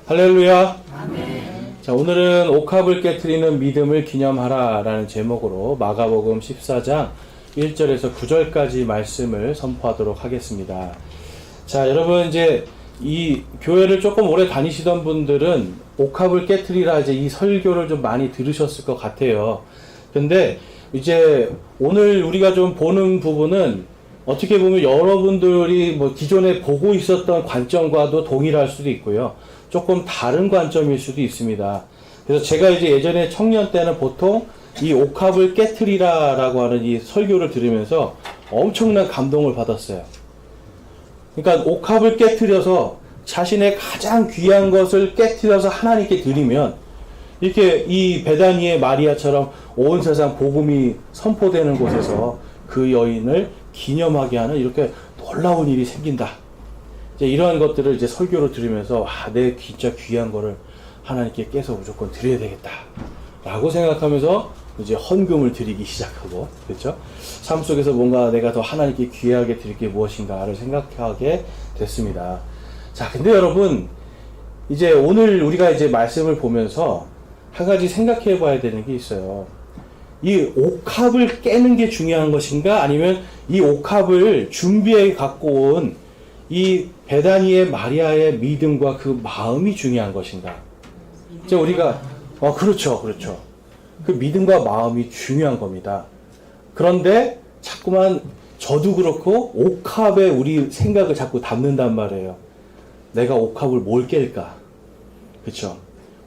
할렐루야. 아멘. 자, 오늘은 옥합을 깨트리는 믿음을 기념하라 라는 제목으로 마가복음 14장 1절에서 9절까지 말씀을 선포하도록 하겠습니다. 자, 여러분 이제 이 교회를 조금 오래 다니시던 분들은 옥합을 깨트리라 이제 이 설교를 좀 많이 들으셨을 것 같아요. 근데 이제 오늘 우리가 좀 보는 부분은 어떻게 보면 여러분들이 뭐 기존에 보고 있었던 관점과도 동일할 수도 있고요. 조금 다른 관점일 수도 있습니다. 그래서 제가 이제 예전에 청년 때는 보통 이 옥합을 깨트리라 라고 하는 이 설교를 들으면서 엄청난 감동을 받았어요. 그러니까 옥합을 깨트려서 자신의 가장 귀한 것을 깨트려서 하나님께 드리면 이렇게 이 베다니의 마리아처럼 온 세상 복음이 선포되는 곳에서 그 여인을 기념하게 하는 이렇게 놀라운 일이 생긴다. 이제 이러한 것들을 이제 설교를 들으면서 내 진짜 귀한 거를 하나님께 깨서 무조건 드려야 되겠다 라고 생각하면서 이제 헌금을 드리기 시작하고, 그렇죠? 삶 속에서 뭔가 내가 더 하나님께 귀하게 드릴 게 무엇인가를 생각하게 됐습니다. 자, 근데 여러분 이제 오늘 우리가 이제 말씀을 보면서 한 가지 생각해 봐야 되는 게 있어요. 이 옥합을 깨는 게 중요한 것인가, 아니면 이 옥합을 준비해 갖고 온 이 베다니의 마리아의 믿음과 그 마음이 중요한 것인가? 이제 우리가 그렇죠. 그 믿음과 마음이 중요한 겁니다. 그런데 자꾸만 저도 그렇고 옥합에 우리 생각을 자꾸 담는단 말이에요. 내가 옥합을 뭘 깰까? 그렇죠?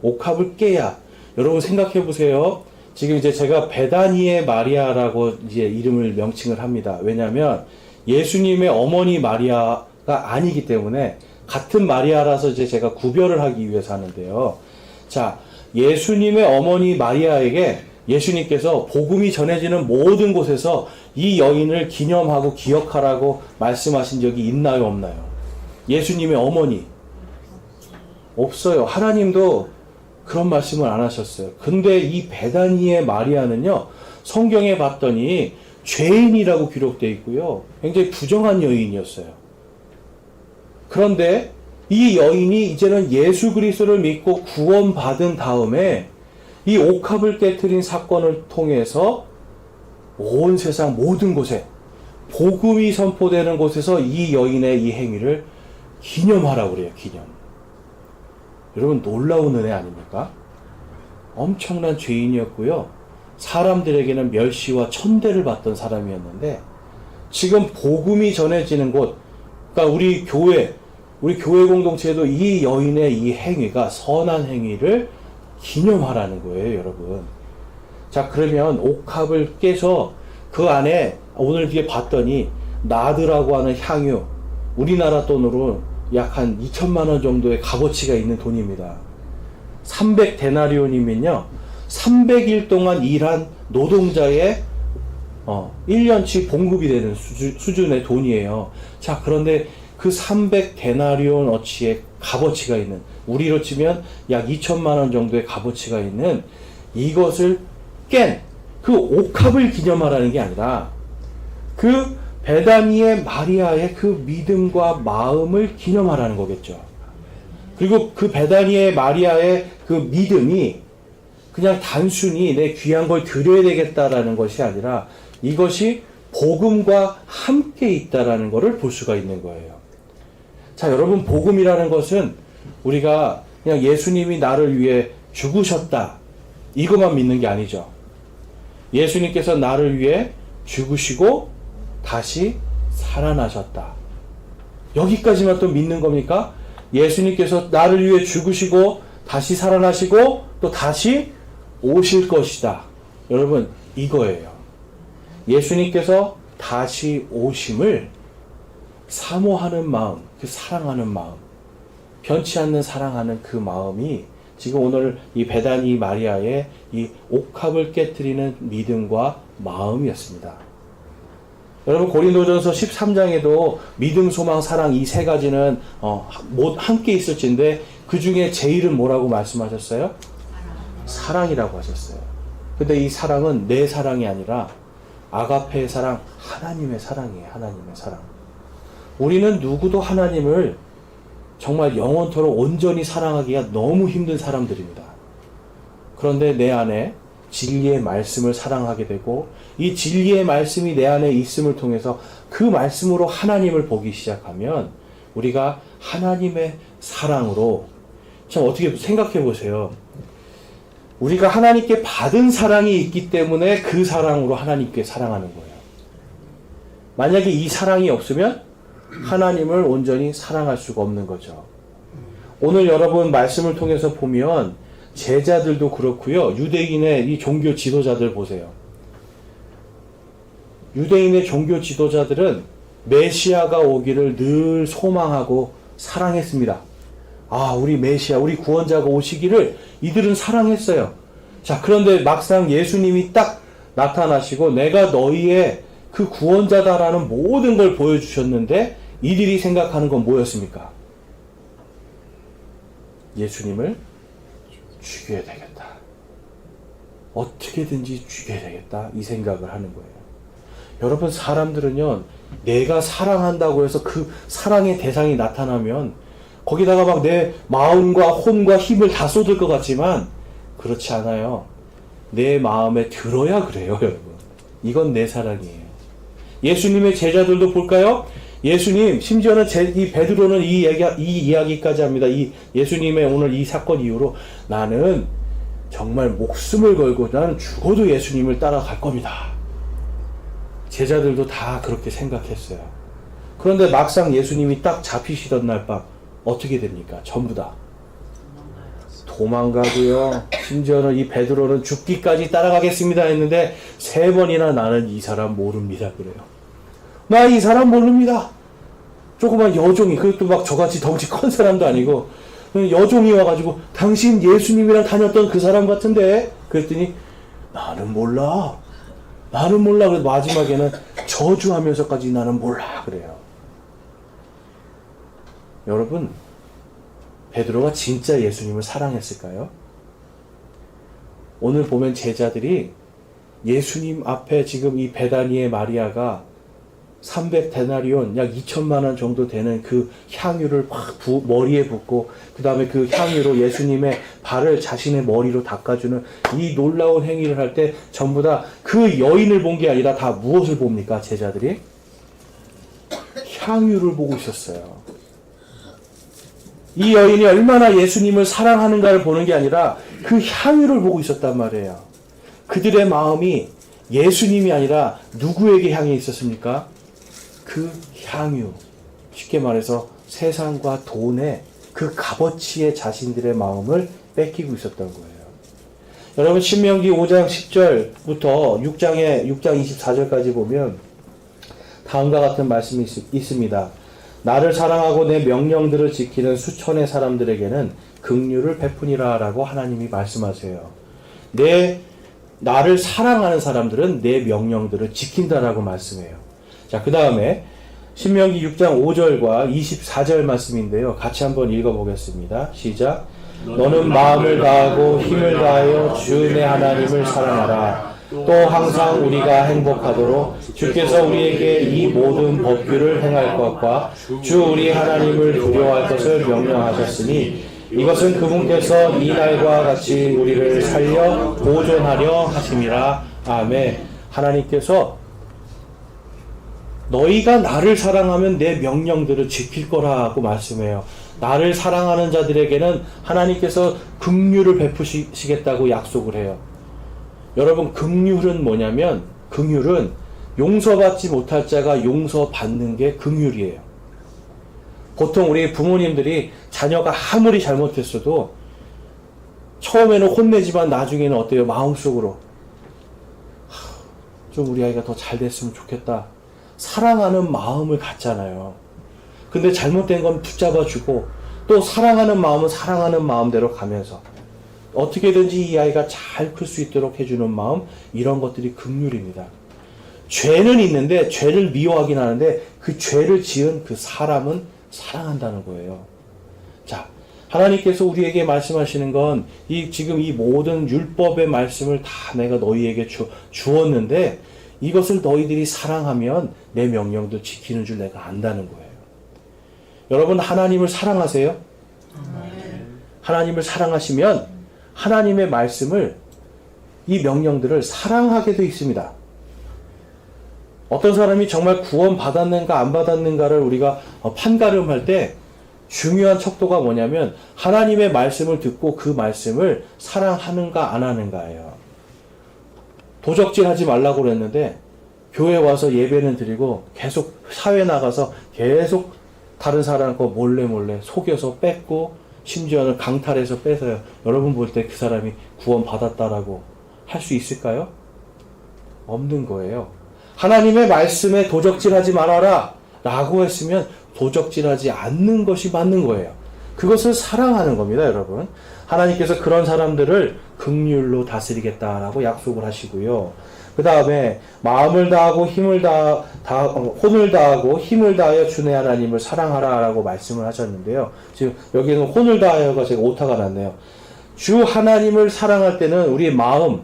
옥합을 깨야, 여러분 생각해 보세요. 지금 이제 제가 베다니의 마리아라고 이제 이름을 명칭을 합니다. 왜냐하면 예수님의 어머니 마리아가 아니기 때문에 같은 마리아라서 이제 제가 구별을 하기 위해서 하는데요. 자, 예수님의 어머니 마리아에게 예수님께서 복음이 전해지는 모든 곳에서 이 여인을 기념하고 기억하라고 말씀하신 적이 있나요, 없나요? 예수님의 어머니 없어요. 하나님도 그런 말씀을 안 하셨어요. 근데 이 베다니의 마리아는요, 성경에 봤더니 죄인이라고 기록되어 있고요, 굉장히 부정한 여인이었어요. 그런데 이 여인이 이제는 예수 그리스도를 믿고 구원받은 다음에 이 옥합을 깨트린 사건을 통해서 온 세상 모든 곳에 복음이 선포되는 곳에서 이 여인의 이 행위를 기념하라고 그래요. 기념. 여러분 놀라운 은혜 아닙니까? 엄청난 죄인이었고요, 사람들에게는 멸시와 천대를 받던 사람이었는데 지금 복음이 전해지는 곳, 그러니까 우리 교회 공동체에도 이 여인의 이 행위가 선한 행위를 기념하라는 거예요, 여러분. 자, 그러면 옥합을 깨서 그 안에 오늘 뒤에 봤더니 나드라고 하는 향유, 우리나라 돈으로 약 한 2천만 원 정도의 값어치가 있는 돈입니다. 300데나리온이면요 300일 동안 일한 노동자의 1년치 봉급이 되는 수준의 돈이에요. 자, 그런데 그 300데나리온 어치의 값어치가 있는, 우리로 치면 약 2천만 원 정도의 값어치가 있는 이것을 깬 그 옥합을 기념하라는 게 아니라 그 베다니의 마리아의 그 믿음과 마음을 기념하라는 거겠죠. 그리고 그 베다니의 마리아의 그 믿음이 그냥 단순히 내 귀한 걸 드려야 되겠다라는 것이 아니라 이것이 복음과 함께 있다라는 것을 볼 수가 있는 거예요. 자, 여러분, 복음이라는 것은 우리가 그냥 예수님이 나를 위해 죽으셨다 이것만 믿는 게 아니죠. 예수님께서 나를 위해 죽으시고 다시 살아나셨다, 여기까지만 또 믿는 겁니까? 예수님께서 나를 위해 죽으시고 다시 살아나시고 또 다시 오실 것이다, 여러분 이거예요. 예수님께서 다시 오심을 사모하는 마음, 그 사랑하는 마음, 변치 않는 사랑하는 그 마음이 지금 오늘 이 베다니 마리아의 이 옥합을 깨트리는 믿음과 마음이었습니다. 여러분 고린도전서 13장에도 믿음, 소망, 사랑 이 세 가지는 함께 있을진데 그 중에 제일은 뭐라고 말씀하셨어요? 사랑이라고 하셨어요. 근데 이 사랑은 내 사랑이 아니라 아가페의 사랑, 하나님의 사랑이에요. 하나님의 사랑. 우리는 누구도 하나님을 정말 영원토록 온전히 사랑하기가 너무 힘든 사람들입니다. 그런데 내 안에 진리의 말씀을 사랑하게 되고 이 진리의 말씀이 내 안에 있음을 통해서 그 말씀으로 하나님을 보기 시작하면 우리가 하나님의 사랑으로, 참 어떻게 생각해 보세요. 우리가 하나님께 받은 사랑이 있기 때문에 그 사랑으로 하나님께 사랑하는 거예요. 만약에 이 사랑이 없으면 하나님을 온전히 사랑할 수가 없는 거죠. 오늘 여러분 말씀을 통해서 보면 제자들도 그렇고요. 유대인의 이 종교 지도자들 보세요. 유대인의 종교 지도자들은 메시아가 오기를 늘 소망하고 사랑했습니다. 아, 우리 메시아, 우리 구원자가 오시기를 이들은 사랑했어요. 자, 그런데 막상 예수님이 딱 나타나시고 내가 너희의 그 구원자다라는 모든 걸 보여주셨는데 이들이 생각하는 건 뭐였습니까? 예수님을 죽여야 되겠다. 어떻게든지 죽여야 되겠다. 이 생각을 하는 거예요. 여러분, 사람들은요, 내가 사랑한다고 해서 그 사랑의 대상이 나타나면 거기다가 막 내 마음과 혼과 힘을 다 쏟을 것 같지만 그렇지 않아요. 내 마음에 들어야 그래요, 여러분. 이건 내 사랑이에요. 예수님의 제자들도 볼까요? 예수님, 심지어는 이 베드로는 이 이야기까지 합니다. 이 예수님의 오늘 이 사건 이후로 나는 정말 목숨을 걸고 나는 죽어도 예수님을 따라갈 겁니다. 제자들도 다 그렇게 생각했어요. 그런데 막상 예수님이 딱 잡히시던 날 밤 어떻게 됩니까? 전부 다 도망가고요. 심지어는 이 베드로는 죽기까지 따라가겠습니다 했는데 3번이나 나는 이 사람 모릅니다 그래요. 나 이 사람 모릅니다. 조그만 여종이, 그것도 막 저같이 덩치 큰 사람도 아니고 여종이 와가지고 당신 예수님이랑 다녔던 그 사람 같은데, 그랬더니 나는 몰라. 나는 몰라. 그래서 마지막에는 저주하면서까지 나는 몰라 그래요. 여러분, 베드로가 진짜 예수님을 사랑했을까요? 오늘 보면 제자들이 예수님 앞에 지금 이 베다니의 마리아가 300데나리온, 약 2천만 원 정도 되는 그 향유를 확 머리에 붓고 그 다음에 그 향유로 예수님의 발을 자신의 머리로 닦아주는 이 놀라운 행위를 할 때 전부 다 그 여인을 본 게 아니라 다 무엇을 봅니까? 제자들이 향유를 보고 있었어요. 이 여인이 얼마나 예수님을 사랑하는가를 보는 게 아니라 그 향유를 보고 있었단 말이에요. 그들의 마음이 예수님이 아니라 누구에게 향해 있었습니까? 그 향유, 쉽게 말해서 세상과 돈의 그 값어치에 자신들의 마음을 뺏기고 있었던 거예요. 여러분, 신명기 5장 10절부터 6장 24절까지 보면 다음과 같은 말씀이 있습니다. 나를 사랑하고 내 명령들을 지키는 수천의 사람들에게는 긍휼을 베푸니라 라고 하나님이 말씀하세요. 나를 사랑하는 사람들은 내 명령들을 지킨다라고 말씀해요. 자, 그 다음에 신명기 6장 5절과 24절 말씀인데요. 같이 한번 읽어보겠습니다. 시작. 너는 마음을 다하고 힘을 다하여 주 내 하나님을 사랑하라. 또 항상 우리가 행복하도록 주께서 우리에게 이 모든 법규를 행할 것과 주 우리 하나님을 두려워할 것을 명령하셨으니 이것은 그분께서 이 날과 같이 우리를 살려 보존하려 하심이라. 아멘. 하나님께서 너희가 나를 사랑하면 내 명령들을 지킬 거라고 말씀해요. 나를 사랑하는 자들에게는 하나님께서 긍휼을 베푸시겠다고 약속을 해요. 여러분, 긍휼은 뭐냐면, 긍휼은 용서받지 못할 자가 용서받는 게 긍휼이에요. 보통 우리 부모님들이 자녀가 아무리 잘못했어도 처음에는 혼내지만 나중에는 어때요? 마음속으로 좀 우리 아이가 더 잘 됐으면 좋겠다. 사랑하는 마음을 갖잖아요. 근데 잘못된 건 붙잡아주고 또 사랑하는 마음은 사랑하는 마음대로 가면서 어떻게든지 이 아이가 잘 클 수 있도록 해주는 마음, 이런 것들이 긍휼입니다. 죄는 있는데 죄를 미워하긴 하는데 그 죄를 지은 그 사람은 사랑한다는 거예요. 자, 하나님께서 우리에게 말씀하시는 건 지금 이 모든 율법의 말씀을 다 내가 너희에게 주었는데 이것을 너희들이 사랑하면 내 명령도 지키는 줄 내가 안다는 거예요. 여러분 하나님을 사랑하세요? 하나님을 사랑하시면 하나님의 말씀을, 이 명령들을 사랑하게 돼 있습니다. 어떤 사람이 정말 구원 받았는가 안 받았는가를 우리가 판가름할 때 중요한 척도가 뭐냐면 하나님의 말씀을 듣고 그 말씀을 사랑하는가 안 하는가예요. 도적질하지 말라고 그랬는데 교회 와서 예배는 드리고 계속 사회 나가서 계속 다른 사람 거 몰래 속여서 뺏고 심지어는 강탈해서 뺏어요. 여러분 볼 때 그 사람이 구원 받았다라고 할 수 있을까요? 없는 거예요. 하나님의 말씀에 도적질하지 말아라 라고 했으면 도적질하지 않는 것이 맞는 거예요. 그것을 사랑하는 겁니다, 여러분. 하나님께서 그런 사람들을 긍휼로 다스리겠다라고 약속을 하시고요. 그 다음에 마음을 다하고 혼을 다하고 힘을 다하여 주의 하나님을 사랑하라라고 말씀을 하셨는데요. 지금 여기는 혼을 다하여가 제가 오타가 났네요. 주 하나님을 사랑할 때는 우리의 마음,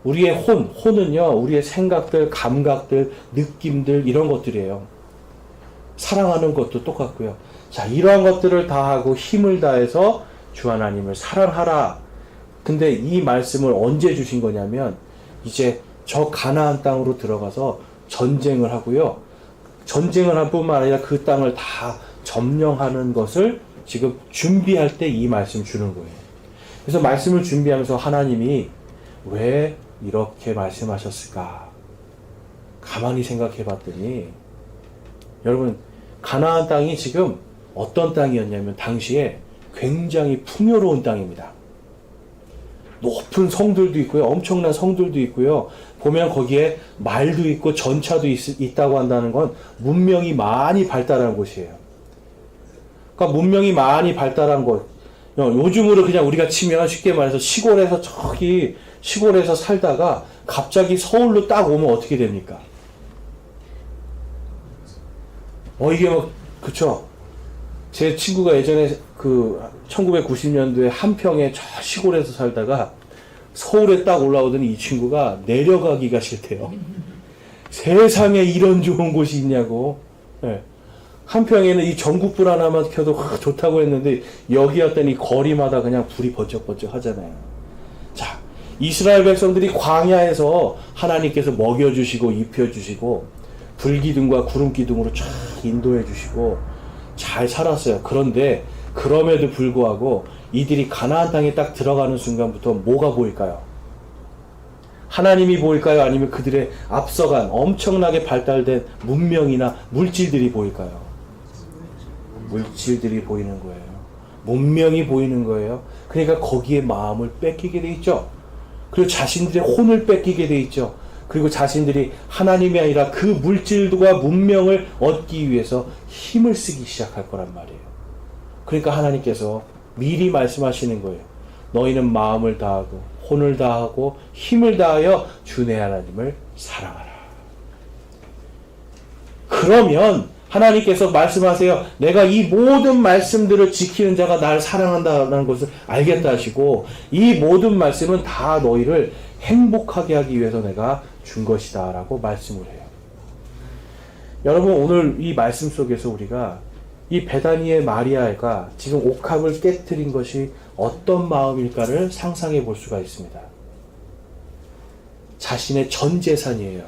우리의 혼은요, 우리의 생각들, 감각들, 느낌들, 이런 것들이에요. 사랑하는 것도 똑같고요. 자, 이러한 것들을 다하고 힘을 다해서 주 하나님을 사랑하라. 근데 이 말씀을 언제 주신 거냐면, 이제 저 가나안 땅으로 들어가서 전쟁을 하고요. 전쟁을 할 뿐만 아니라 그 땅을 다 점령하는 것을 지금 준비할 때 이 말씀 주는 거예요. 그래서 말씀을 준비하면서 하나님이 왜 이렇게 말씀하셨을까? 가만히 생각해 봤더니, 여러분, 가나안 땅이 지금 어떤 땅이었냐면 당시에 굉장히 풍요로운 땅입니다. 높은 성들도 있고요. 엄청난 성들도 있고요. 보면 거기에 말도 있고 전차도 있다고 한다는 건 문명이 많이 발달한 곳이에요. 그러니까 문명이 많이 발달한 곳. 요즘으로 그냥 우리가 치면 쉽게 말해서 시골에서 살다가 갑자기 서울로 딱 오면 어떻게 됩니까? 이게 그쵸? 제 친구가 예전에 1990년도에 한평에 저 시골에서 살다가 서울에 딱 올라오더니 이 친구가 내려가기가 싫대요. 세상에 이런 좋은 곳이 있냐고. 네. 한평에는 이 전국불 하나만 켜도 좋다고 했는데 여기 왔더니 거리마다 그냥 불이 번쩍번쩍 하잖아요. 자, 이스라엘 백성들이 광야에서 하나님께서 먹여주시고 입혀주시고 불기둥과 구름기둥으로 쫙 인도해 주시고 잘 살았어요. 그런데 그럼에도 불구하고 이들이 가나안 땅에 딱 들어가는 순간부터 뭐가 보일까요? 하나님이 보일까요? 아니면 그들의 앞서간 엄청나게 발달된 문명이나 물질들이 보일까요? 물질들이 보이는 거예요. 문명이 보이는 거예요. 그러니까 거기에 마음을 뺏기게 돼 있죠. 그리고 자신들의 혼을 뺏기게 돼 있죠. 그리고 자신들이 하나님이 아니라 그 물질과 문명을 얻기 위해서 힘을 쓰기 시작할 거란 말이에요. 그러니까 하나님께서 미리 말씀하시는 거예요. 너희는 마음을 다하고 혼을 다하고 힘을 다하여 주 내 하나님을 사랑하라. 그러면 하나님께서 말씀하세요. 내가 이 모든 말씀들을 지키는 자가 나를 사랑한다는 것을 알겠다 하시고 이 모든 말씀은 다 너희를 행복하게 하기 위해서 내가 준 것이다 라고 말씀을 해요. 여러분, 오늘 이 말씀 속에서 우리가 이 베다니의 마리아가 지금 옥합을 깨트린 것이 어떤 마음일까를 상상해 볼 수가 있습니다. 자신의 전 재산이에요.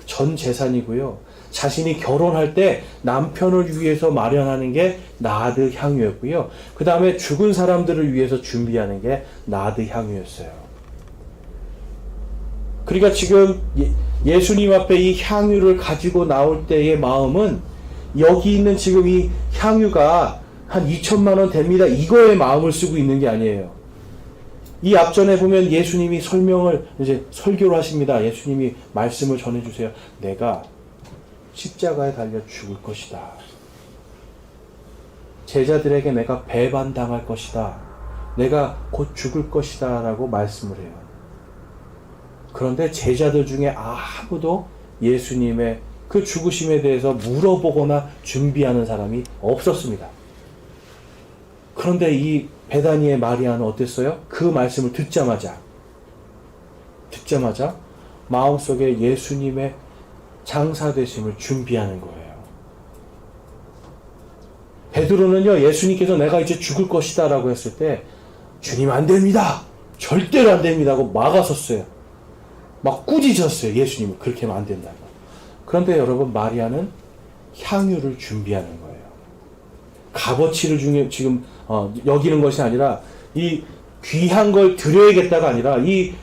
전 재산이고요. 자신이 결혼할 때 남편을 위해서 마련하는 게 나드 향유였고요. 그 다음에 죽은 사람들을 위해서 준비하는 게 나드 향유였어요. 그러니까 지금 예수님 앞에 이 향유를 가지고 나올 때의 마음은 여기 있는 지금 이 향유가 한 2천만 원 됩니다. 이거에 마음을 쓰고 있는 게 아니에요. 이 앞전에 보면 예수님이 이제 설교를 하십니다. 예수님이 말씀을 전해주세요. 내가 십자가에 달려 죽을 것이다. 제자들에게 내가 배반당할 것이다. 내가 곧 죽을 것이다 라고 말씀을 해요. 그런데 제자들 중에 아무도 예수님의 그 죽으심에 대해서 물어보거나 준비하는 사람이 없었습니다. 그런데 이 베다니의 마리아는 어땠어요? 그 말씀을 듣자마자 마음속에 예수님의 장사되심을 준비하는 거예요. 베드로는요, 예수님께서 내가 이제 죽을 것이다 라고 했을 때 주님 안 됩니다. 절대로 안 됩니다 하고 막아섰어요. 막 꾸짖었어요. 예수님은 그렇게 하면 안 된다고. 그런데 여러분, 마리아는 향유를 준비하는 거예요. 값어치를 지금 여기는 것이 아니라 이 귀한 걸 드려야겠다가 아니라 이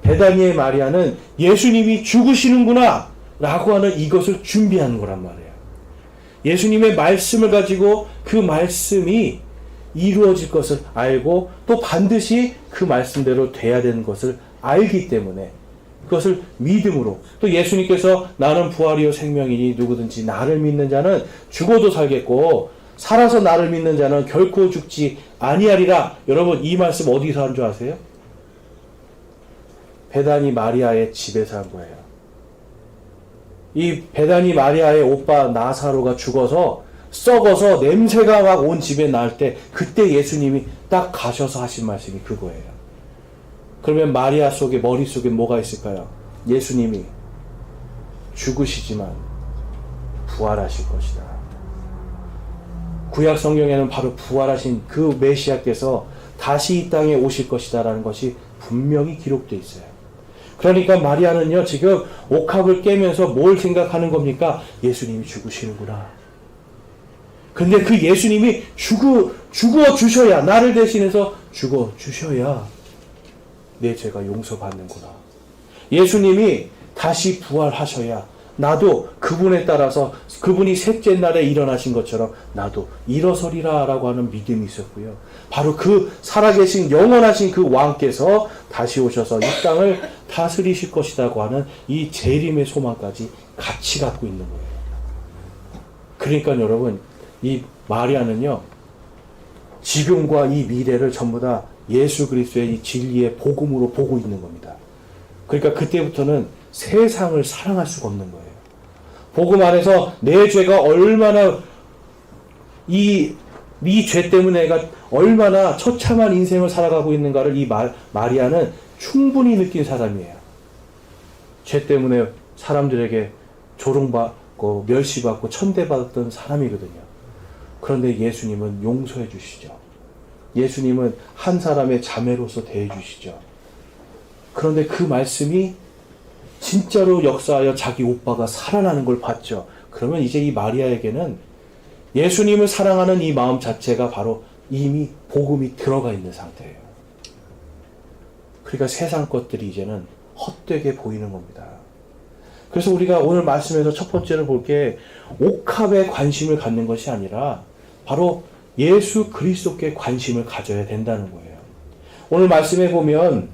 베다니의 마리아는 예수님이 죽으시는구나 라고 하는 이것을 준비하는 거란 말이에요. 예수님의 말씀을 가지고 그 말씀이 이루어질 것을 알고 또 반드시 그 말씀대로 돼야 되는 것을 알기 때문에 그것을 믿음으로, 또 예수님께서 나는 부활이요 생명이니 누구든지 나를 믿는 자는 죽어도 살겠고 살아서 나를 믿는 자는 결코 죽지 아니하리라. 여러분, 이 말씀 어디서 한 줄 아세요? 베다니 마리아의 집에서 한 거예요. 이 베다니 마리아의 오빠 나사로가 죽어서 썩어서 냄새가 막 온 집에 날 때 그때 예수님이 딱 가셔서 하신 말씀이 그거예요. 그러면 마리아 속에, 머릿속에 뭐가 있을까요? 예수님이 죽으시지만 부활하실 것이다. 구약 성경에는 바로 부활하신 그 메시아께서 다시 이 땅에 오실 것이다 라는 것이 분명히 기록되어 있어요. 그러니까 마리아는요, 지금 옥합을 깨면서 뭘 생각하는 겁니까? 예수님이 죽으시는구나. 근데 그 예수님이 죽어 주셔야, 나를 대신해서 죽어 주셔야 내 죄가 용서받는구나. 예수님이 다시 부활하셔야 나도 그분에 따라서, 그분이 셋째 날에 일어나신 것처럼 나도 일어서리라 라고 하는 믿음이 있었고요. 바로 그 살아계신 영원하신 그 왕께서 다시 오셔서 이 땅을 다스리실 것이라고 하는 이 재림의 소망까지 같이 갖고 있는 거예요. 그러니까 여러분, 이 마리아는요, 지금과 이 미래를 전부 다 예수 그리스도의 이 진리의 복음으로 보고 있는 겁니다. 그러니까 그때부터는 세상을 사랑할 수가 없는 거예요. 복음 안에서 내 죄가 얼마나, 이 죄 때문에 내가 얼마나 처참한 인생을 살아가고 있는가를 이 마리아는 충분히 느낀 사람이에요. 죄 때문에 사람들에게 조롱받고 멸시받고 천대받았던 사람이거든요. 그런데 예수님은 용서해 주시죠. 예수님은 한 사람의 자매로서 대해 주시죠. 그런데 그 말씀이 진짜로 역사하여 자기 오빠가 살아나는 걸 봤죠. 그러면 이제 이 마리아에게는 예수님을 사랑하는 이 마음 자체가 바로 이미 복음이 들어가 있는 상태예요. 그러니까 세상 것들이 이제는 헛되게 보이는 겁니다. 그래서 우리가 오늘 말씀에서 첫 번째로 볼 게 옥합에 관심을 갖는 것이 아니라 바로 예수 그리스도께 관심을 가져야 된다는 거예요. 오늘 말씀에 보면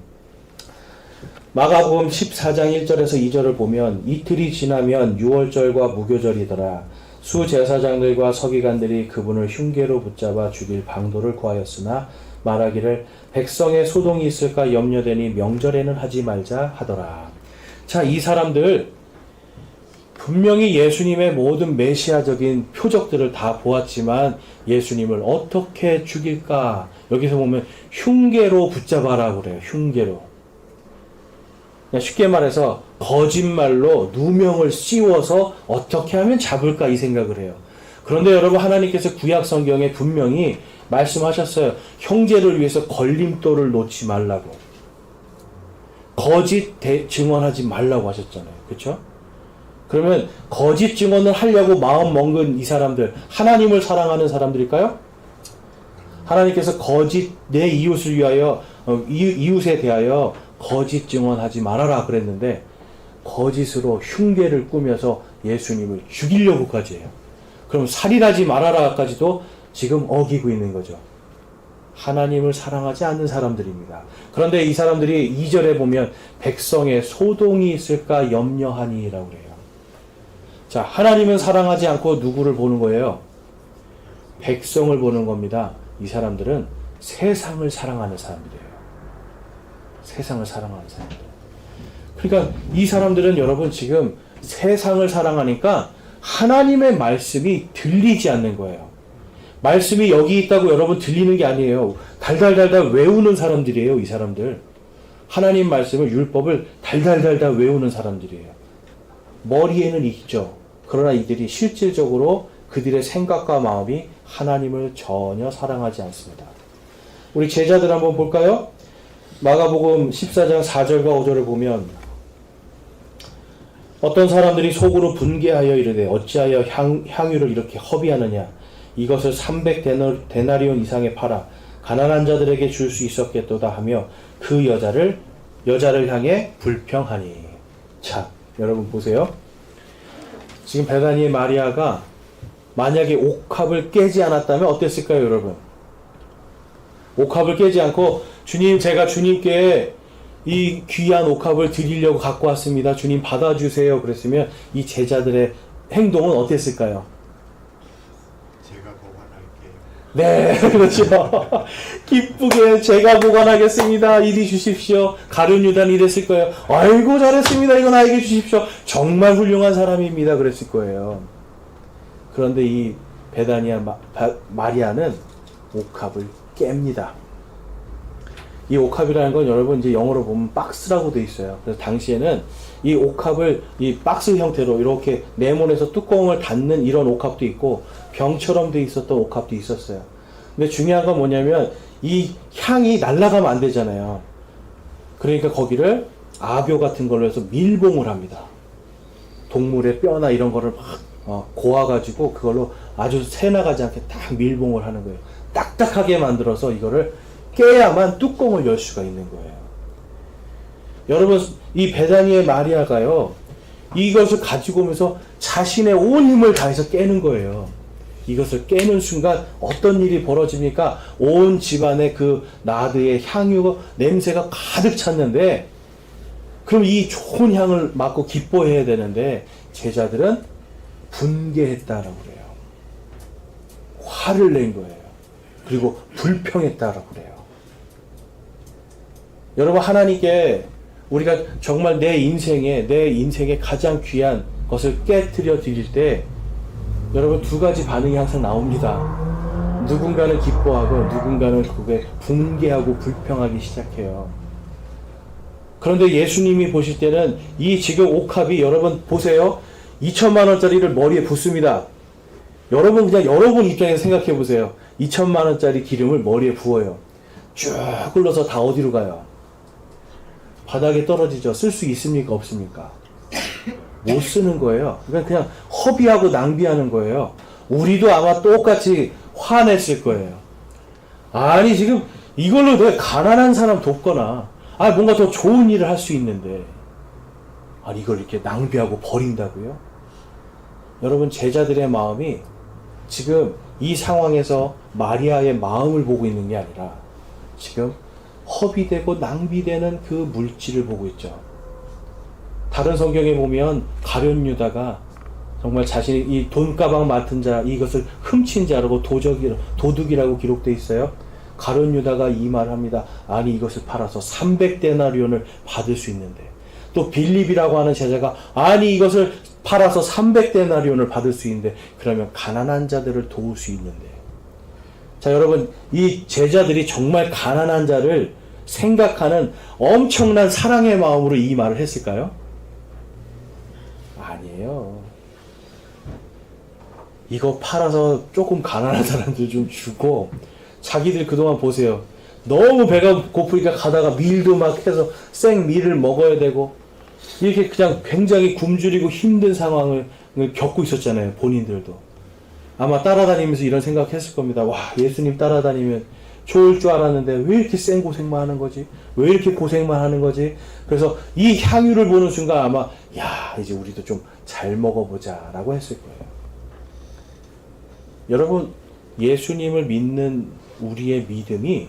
마가복음 14장 1절에서 2절을 보면 이틀이 지나면 유월절과 무교절이더라. 수제사장들과 서기관들이 그분을 흉계로 붙잡아 죽일 방도를 구하였으나 말하기를 백성의 소동이 있을까 염려되니 명절에는 하지 말자 하더라. 자, 이 사람들 분명히 예수님의 모든 메시아적인 표적들을 다 보았지만 예수님을 어떻게 죽일까? 여기서 보면 흉계로 붙잡아라 그래요. 흉계로. 쉽게 말해서 거짓말로 누명을 씌워서 어떻게 하면 잡을까 이 생각을 해요. 그런데 여러분, 하나님께서 구약 성경에 분명히 말씀하셨어요. 형제를 위해서 걸림돌을 놓지 말라고. 거짓 증언하지 말라고 하셨잖아요. 그렇죠? 그러면 거짓 증언을 하려고 마음 먹은 이 사람들, 하나님을 사랑하는 사람들일까요? 하나님께서 내 이웃을 위하여, 이웃에 대하여 거짓 증언하지 말아라 그랬는데 거짓으로 흉계를 꾸며서 예수님을 죽이려고까지 해요. 그럼 살인하지 말아라까지도 지금 어기고 있는 거죠. 하나님을 사랑하지 않는 사람들입니다. 그런데 이 사람들이 2절에 보면 백성의 소동이 있을까 염려하니라고 그래요. 자, 하나님은 사랑하지 않고 누구를 보는 거예요? 백성을 보는 겁니다. 이 사람들은 세상을 사랑하는 사람들이에요. 세상을 사랑하는 사람들. 그러니까 이 사람들은 여러분 지금 세상을 사랑하니까 하나님의 말씀이 들리지 않는 거예요. 말씀이 여기 있다고 여러분 들리는 게 아니에요. 달달달달 외우는 사람들이에요. 이 사람들. 하나님 말씀을, 율법을 달달달달 외우는 사람들이에요. 머리에는 있죠. 그러나 이들이 실질적으로 그들의 생각과 마음이 하나님을 전혀 사랑하지 않습니다. 우리 제자들 한번 볼까요? 마가복음 14장 4절과 5절을 보면 어떤 사람들이 속으로 분개하여 이르되 어찌하여 향유를 이렇게 허비하느냐 이것을 300데나리온 이상에 팔아 가난한 자들에게 줄 수 있었겠도다 하며 그 여자를 향해 불평하니. 자, 여러분 보세요. 지금 베다니의 마리아가 만약에 옥합을 깨지 않았다면 어땠을까요, 여러분? 옥합을 깨지 않고 주님, 제가 주님께 이 귀한 옥합을 드리려고 갖고 왔습니다. 주님 받아주세요. 그랬으면 이 제자들의 행동은 어땠을까요? 네, 그렇죠. 기쁘게 제가 보관하겠습니다. 이리 주십시오. 가룟 유다는 이랬을 거예요. 아이고 잘했습니다. 이거 나에게 주십시오. 정말 훌륭한 사람입니다. 그랬을 거예요. 그런데 이 베다니아 마리아는 옥합을 깹니다. 이 옥합이라는 건 여러분 이제 영어로 보면 박스라고 돼 있어요. 그래서 당시에는 이 옥합을 이 박스 형태로 이렇게 네모내서 뚜껑을 닫는 이런 옥합도 있고 병처럼 돼 있었던 옥합도 있었어요. 근데 중요한 건 뭐냐면 이 향이 날아가면 안 되잖아요. 그러니까 거기를 아교 같은 걸로 해서 밀봉을 합니다. 동물의 뼈나 이런 거를 막 고아가지고 그걸로 아주 새나가지 않게 딱 밀봉을 하는 거예요. 딱딱하게 만들어서 이거를 깨야만 뚜껑을 열 수가 있는 거예요. 여러분, 이 베다니의 마리아가요, 이것을 가지고 오면서 자신의 온 힘을 다해서 깨는 거예요. 이것을 깨는 순간 어떤 일이 벌어집니까? 온 집안에 그 나드의 향유 냄새가 가득 찼는데, 그럼 이 좋은 향을 맡고 기뻐해야 되는데 제자들은 분개했다라고 그래요. 화를 낸 거예요. 그리고 불평했다라고 그래요. 여러분, 하나님께 우리가 정말 내 인생에 가장 귀한 것을 깨뜨려 드릴 때 여러분 두 가지 반응이 항상 나옵니다. 누군가는 기뻐하고 누군가는 그게 분개하고 불평하기 시작해요. 그런데 예수님이 보실 때는 이 지금 옥합이, 여러분 보세요. 2천만 원짜리를 머리에 붓습니다. 여러분 그냥 여러분 입장에서 생각해 보세요. 2천만 원짜리 기름을 머리에 부어요. 쭉 흘러서 다 어디로 가요? 바닥에 떨어지죠. 쓸 수 있습니까? 없습니까? 못 쓰는 거예요. 그냥 허비하고 낭비하는 거예요. 우리도 아마 똑같이 화냈을 거예요. 아니 지금 이걸로 내가 가난한 사람 돕거나 뭔가 더 좋은 일을 할 수 있는데 이걸 이렇게 낭비하고 버린다고요? 여러분, 제자들의 마음이 지금 이 상황에서 마리아의 마음을 보고 있는 게 아니라 지금 허비되고 낭비되는 그 물질을 보고 있죠. 다른 성경에 보면 가룟 유다가 정말 자신이 이 돈가방 맡은 자, 이것을 훔친 자라고 도둑이라고 기록되어 있어요. 가룟 유다가 이 말을 합니다. 아니 이것을 팔아서 300데나리온을 받을 수 있는데, 또 빌립이라고 하는 제자가 아니 이것을 팔아서 300데나리온을 받을 수 있는데 그러면 가난한 자들을 도울 수 있는데. 자, 여러분, 이 제자들이 정말 가난한 자를 생각하는 엄청난 사랑의 마음으로 이 말을 했을까요? 아니에요. 이거 팔아서 조금 가난한 사람들 좀 주고, 자기들 그동안 보세요. 너무 배가 고프니까 가다가 밀도 막 해서 생밀을 먹어야 되고, 이렇게 그냥 굉장히 굶주리고 힘든 상황을 겪고 있었잖아요. 본인들도. 아마 따라다니면서 이런 생각했을 겁니다. 와, 예수님 따라다니면 좋을 줄 알았는데 왜 이렇게 생고생만 하는 거지? 왜 이렇게 고생만 하는 거지? 그래서 이 향유를 보는 순간 아마 이제 우리도 좀 잘 먹어보자 라고 했을 거예요. 여러분, 예수님을 믿는 우리의 믿음이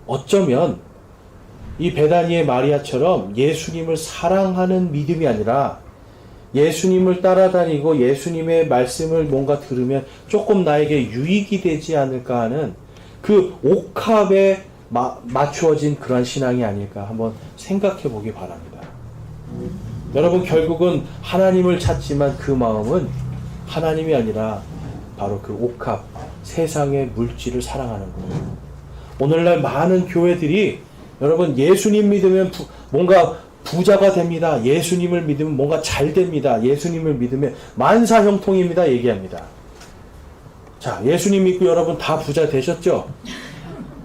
어쩌면 이 베다니의 마리아처럼 예수님을 사랑하는 믿음이 아니라 예수님을 따라다니고 예수님의 말씀을 뭔가 들으면 조금 나에게 유익이 되지 않을까 하는 그 옥합에 맞추어진 그런 신앙이 아닐까 한번 생각해 보기 바랍니다. 여러분, 결국은 하나님을 찾지만 그 마음은 하나님이 아니라 바로 그 옥합, 세상의 물질을 사랑하는 거예요. 오늘날 많은 교회들이 여러분 예수님 믿으면 뭔가 부자가 됩니다. 예수님을 믿으면 뭔가 잘 됩니다. 예수님을 믿으면 만사형통입니다. 얘기합니다. 자, 예수님 믿고 여러분 다 부자 되셨죠?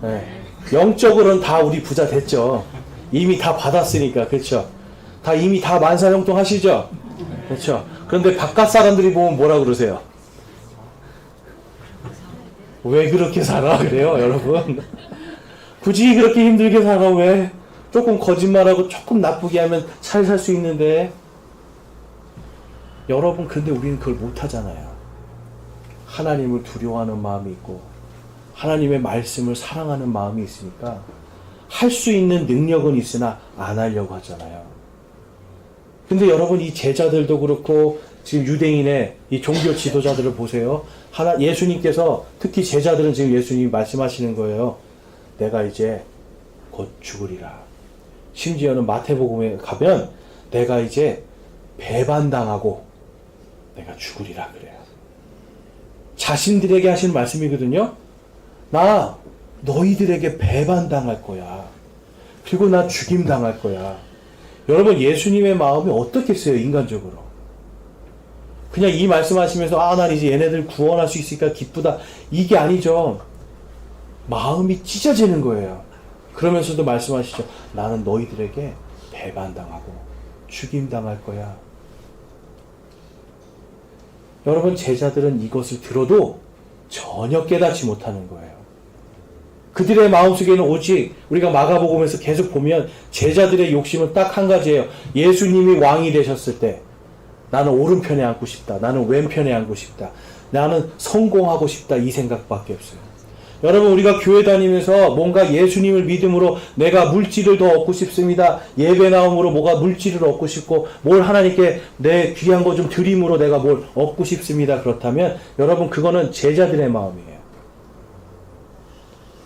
네. 영적으로는 다 우리 부자 됐죠. 이미 다 받았으니까. 그렇죠? 다 이미 다 만사형통 하시죠? 그렇죠? 그런데 바깥 사람들이 보면 뭐라 그러세요? 왜 그렇게 살아? 그래요, 여러분. 굳이 그렇게 힘들게 살아, 왜? 조금 거짓말하고 조금 나쁘게 하면 잘 살 수 있는데. 여러분, 근데 우리는 그걸 못하잖아요. 하나님을 두려워하는 마음이 있고, 하나님의 말씀을 사랑하는 마음이 있으니까, 할 수 있는 능력은 있으나 안 하려고 하잖아요. 근데 여러분, 이 제자들도 그렇고, 지금 유대인의 이 종교 지도자들을 보세요. 예수님께서, 특히 제자들은 지금 예수님이 말씀하시는 거예요. 내가 이제 곧 죽으리라. 심지어는 마태복음에 가면 내가 이제 배반당하고 내가 죽으리라 그래요. 자신들에게 하신 말씀이거든요. 나 너희들에게 배반당할 거야. 그리고 나 죽임당할 거야. 여러분, 예수님의 마음이 어떻겠어요, 인간적으로? 그냥 이 말씀하시면서 난 이제 얘네들 구원할 수 있으니까 기쁘다. 이게 아니죠. 마음이 찢어지는 거예요. 그러면서도 말씀하시죠. 나는 너희들에게 배반당하고 죽임당할 거야. 여러분, 제자들은 이것을 들어도 전혀 깨닫지 못하는 거예요. 그들의 마음속에는 오직 우리가 마가복음에서 계속 보면 제자들의 욕심은 딱 한 가지예요. 예수님이 왕이 되셨을 때 나는 오른편에 앉고 싶다. 나는 왼편에 앉고 싶다. 나는 성공하고 싶다. 이 생각밖에 없어요. 여러분, 우리가 교회 다니면서 뭔가 예수님을 믿음으로 내가 물질을 더 얻고 싶습니다. 예배 나옴으로 뭐가 물질을 얻고 싶고 뭘 하나님께 내 귀한 거 좀 드림으로 내가 뭘 얻고 싶습니다. 그렇다면 여러분, 그거는 제자들의 마음이에요.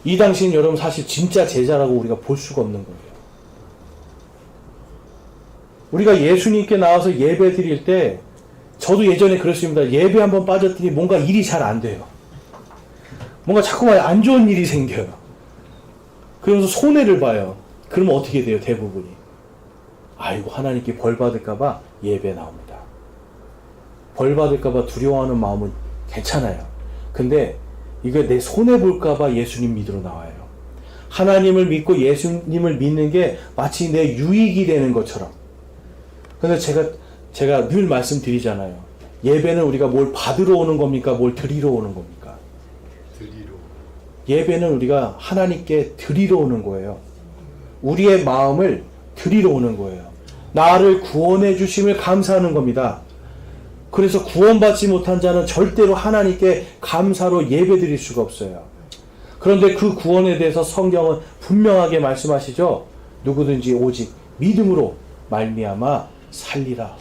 이 당시엔 여러분 사실 진짜 제자라고 우리가 볼 수가 없는 거예요. 우리가 예수님께 나와서 예배 드릴 때 저도 예전에 그랬습니다. 예배 한번 빠졌더니 뭔가 일이 잘 안 돼요. 뭔가 자꾸만 안 좋은 일이 생겨요. 그러면서 손해를 봐요. 그러면 어떻게 돼요, 대부분이? 아이고, 하나님께 벌 받을까봐 예배 나옵니다. 벌 받을까봐 두려워하는 마음은 괜찮아요. 근데 이거 내 손해 볼까봐 예수님 믿으러 나와요. 하나님을 믿고 예수님을 믿는 게 마치 내 유익이 되는 것처럼. 근데 제가 늘 말씀드리잖아요. 예배는 우리가 뭘 받으러 오는 겁니까? 뭘 드리러 오는 겁니까? 예배는 우리가 하나님께 드리러 오는 거예요. 우리의 마음을 드리러 오는 거예요. 나를 구원해 주심을 감사하는 겁니다. 그래서 구원받지 못한 자는 절대로 하나님께 감사로 예배 드릴 수가 없어요. 그런데 그 구원에 대해서 성경은 분명하게 말씀하시죠. 누구든지 오직 믿음으로 말미암아 살리라.